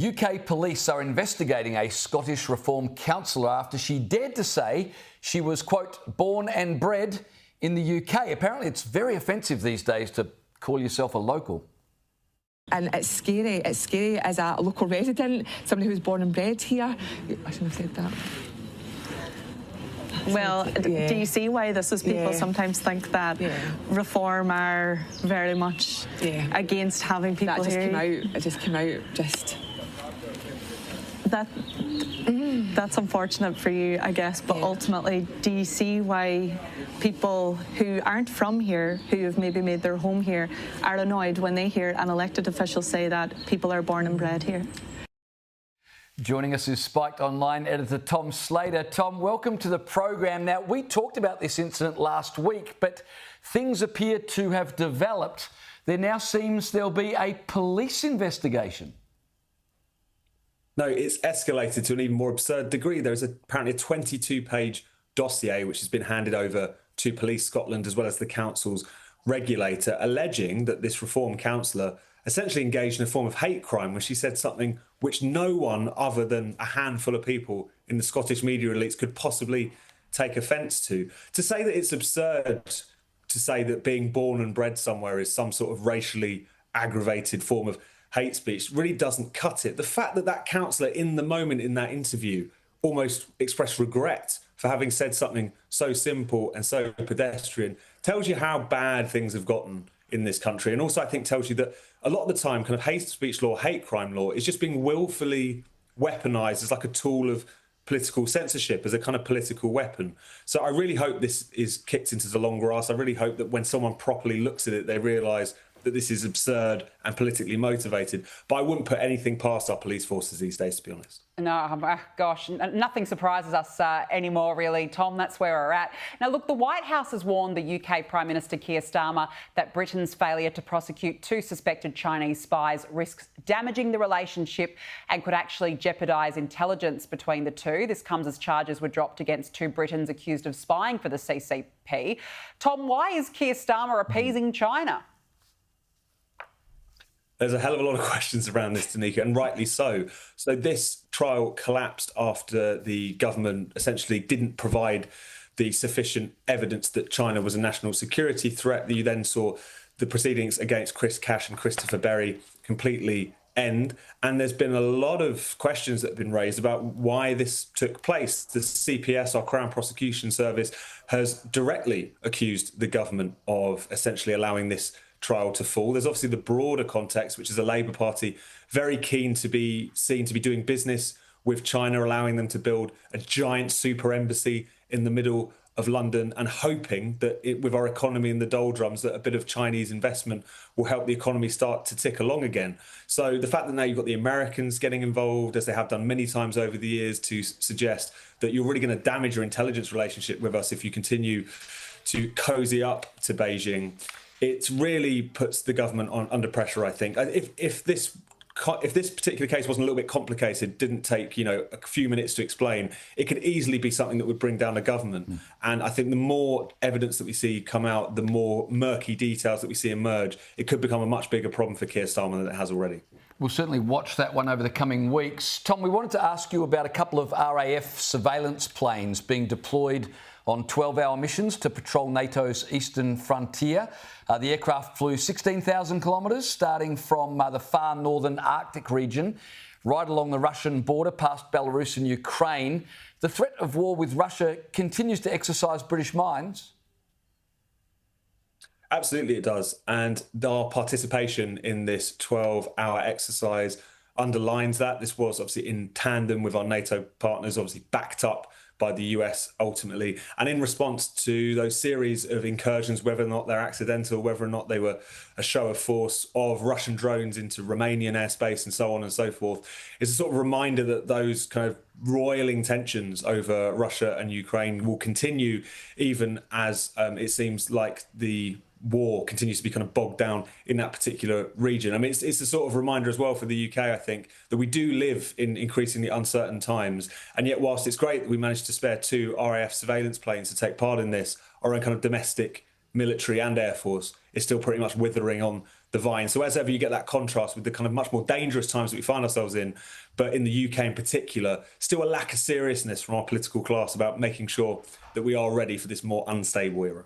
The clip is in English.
UK police are investigating a Scottish Reform councillor after she dared to say she was, quote, born and bred in the UK. Apparently it's very offensive these days to call yourself a local. And it's scary as a local resident, somebody who was born and bred here. I shouldn't have said that. Well, Yeah. do you see why this is? People Yeah. sometimes think that Reform are very much against having people That just here. came out. It just came out. That's unfortunate for you, I guess, but ultimately, do you see why people who aren't from here, who have maybe made their home here, are annoyed when they hear an elected official say that people are born and bred here? Joining us is Spiked Online editor Tom Slater. Tom, welcome to the program. Now, we talked about this incident last week, but things appear to have developed. There now seems there'll be a police investigation. No, it's escalated to an even more absurd degree. There's apparently a 22-page dossier which has been handed over to Police Scotland as well as the council's regulator, alleging that this Reform councillor essentially engaged in a form of hate crime when she said something which no one other than a handful of people in the Scottish media elites could possibly take offence to. To say that it's absurd to say that being born and bred somewhere is some sort of racially aggravated form of hate speech really doesn't cut it. The fact that that councillor in the moment in that interview almost expressed regret for having said something so simple and so pedestrian tells you how bad things have gotten in this country. And also I think tells you that a lot of the time kind of hate speech law, hate crime law is just being willfully weaponised as like a tool of political censorship, as a kind of political weapon. So I really hope this is kicked into the long grass. I really hope that when someone properly looks at it, they realise that this is absurd and politically motivated. But I wouldn't put anything past our police forces these days, to be honest. No, gosh, nothing surprises us anymore, really, Tom. That's where we're at. Now, look, the White House has warned the UK Prime Minister Keir Starmer that Britain's failure to prosecute two suspected Chinese spies risks damaging the relationship and could actually jeopardise intelligence between the two. This comes as charges were dropped against two Britons accused of spying for the CCP. Tom, why is Keir Starmer appeasing China? There's a hell of a lot of questions around this, Danica, and rightly so. So this trial collapsed after the government essentially didn't provide the sufficient evidence that China was a national security threat. You then saw the proceedings against Chris Cash and Christopher Berry completely end. And there's been a lot of questions that have been raised about why this took place. The CPS, our Crown Prosecution Service, has directly accused the government of essentially allowing this trial to fall. There's obviously the broader context, which is a Labour Party very keen to be seen to be doing business with China, allowing them to build a giant super embassy in the middle of London and hoping that with our economy in the doldrums, that a bit of Chinese investment will help the economy start to tick along again. So the fact that now you've got the Americans getting involved, as they have done many times over the years, to suggest that you're really going to damage your intelligence relationship with us if you continue to cozy up to Beijing, it really puts the government under pressure, I think. If this particular case wasn't a little bit complicated, didn't take a few minutes to explain, it could easily be something that would bring down a government. And I think the more evidence that we see come out, the more murky details that we see emerge, it could become a much bigger problem for Keir Starmer than it has already. We'll certainly watch that one over the coming weeks. Tom, we wanted to ask you about a couple of RAF surveillance planes being deployed on 12-hour missions to patrol NATO's eastern frontier. The aircraft flew 16,000 kilometres, starting from the far northern Arctic region, right along the Russian border past Belarus and Ukraine. The threat of war with Russia continues to exercise British minds. Absolutely it does. And our participation in this 12-hour exercise underlines that. This was obviously in tandem with our NATO partners, obviously backed up by the US ultimately, and in response to those series of incursions, whether or not they're accidental, whether or not they were a show of force of Russian drones into Romanian airspace and so on and so forth, is a sort of reminder that those kind of roiling tensions over Russia and Ukraine will continue, even as it seems like the war continues to be kind of bogged down in that particular region. I mean, it's a sort of reminder as well for the UK, I think, that we do live in increasingly uncertain times. And yet, whilst it's great that we managed to spare two RAF surveillance planes to take part in this, our own kind of domestic military and air force is still pretty much withering on the vine. So as ever, you get that contrast with the kind of much more dangerous times that we find ourselves in, but in the UK in particular, still a lack of seriousness from our political class about making sure that we are ready for this more unstable era.